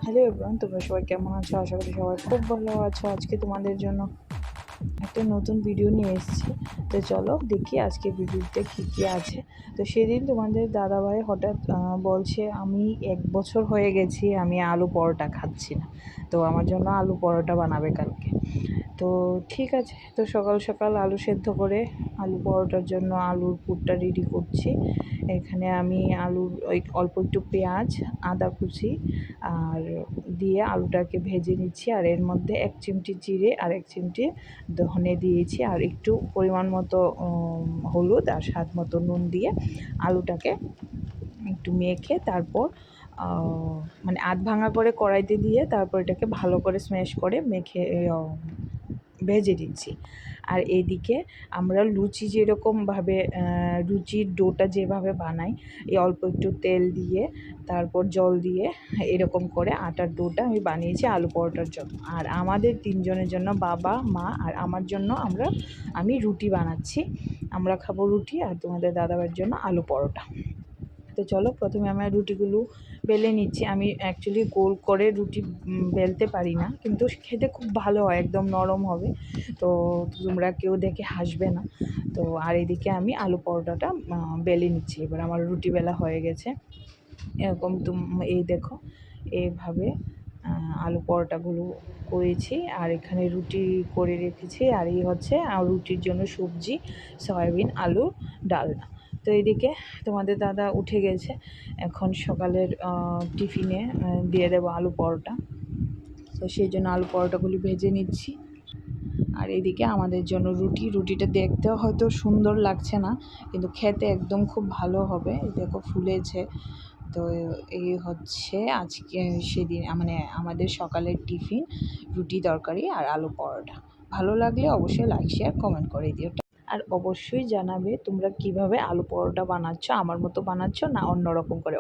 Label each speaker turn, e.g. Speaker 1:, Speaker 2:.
Speaker 1: Hello everyone, তোমরা সবাই কেমন আছো? আশা করি সবাই খুব ভালো আছো। আজকে তোমাদের জন্য একটা নতুন ভিডিও নিয়ে এসেছি। তো চলো দেখি আজকে ভিডিওতে কী কী আছে। তো সেদিন তোমাদের দাদাভাই হঠাৎ বলছে, আমি 1 বছর হয়ে গেছি আমি আলু পরোটা খাচ্ছি না, তো আমার জন্য আলু পরোটা বানাবে কালকে। তো ঠিক আছে, তো সকাল সকাল আলু সেদ্ধ করে আলু পরোটার জন্য আলুর পুরটা রেডি করছি। এখানে আমি আলুর ওই অল্প একটু পেঁয়াজ, আদা কুচি আর দিয়ে আলুটাকে ভেজে নিচ্ছি। আর এর মধ্যে 1 চিমটি জিরে আর 1 চিমটি ধনে দিয়েছি, আর একটু পরিমাণ মতো হলুদ আর স্বাদ মতো নুন দিয়ে আলুটাকে একটু মেখে তারপর মানে আধ ভাঙা করে কড়াইতে দিয়ে তারপর এটাকে ভালো করে স্ম্যাশ করে মেখে ভেজে দিচ্ছি। আর এদিকে আমরা লুচি যেরকমভাবে লুচির ডোটা যেভাবে বানাই, এই অল্প একটু তেল দিয়ে তারপর জল দিয়ে এরকম করে আটার ডোটা আমি বানিয়েছি আলু পরোটার জন্য। আর আমাদের 3 জনের জন্য, বাবা, মা আর আমার জন্য আমি রুটি বানাচ্ছি। আমরা খাবো রুটি, আর তোমাদের দাদাভাইয়ের জন্য আলু পরোটা। তো চলো প্রথমে আমরা রুটিগুলো বেলে নিচ্ছি। আমি অ্যাকচুয়ালি গোল করে রুটি বেলতে পারি না, কিন্তু খেতে খুব ভালো হয়, একদম নরম হবে। তো তোমরা কেউ দেখে হাসবে না। তো আর এদিকে আমি আলু পরোটাটা বেলে নিচ্ছি। এবার আমার রুটি বেলা হয়ে গেছে। এরকম এই দেখো, এইভাবে আলু পরোটাগুলো করেছি। আর এখানে রুটি করে রেখেছি। আর এই হচ্ছে রুটির জন্য সবজি, সয়াবিন আলু ডালনা। তো এদিকে তোমাদের দাদা উঠে গেছে, এখন সকালের টিফিনে দিয়ে দেবো আলু পরোটা। তো সেই জন্য আলু পরোটাগুলি ভেজে নিচ্ছি। আর এদিকে আমাদের জন্য রুটিটা দেখতেও হয়তো সুন্দর লাগছে না, কিন্তু খেতে একদম খুব ভালো হবে। দেখো ফুলেছে। তো এই হচ্ছে আজকে সেদিন মানে আমাদের সকালের টিফিন, রুটি তরকারি আর আলু পরোটা। ভালো লাগলে অবশ্যই লাইক শেয়ার কমেন্ট করে দিও। আর অবশ্যই জানাবে তোমরা কিভাবে আলু পরোটা বানাচ্ছ, আমার মতো বানাচ্ছ না অন্যরকম করে।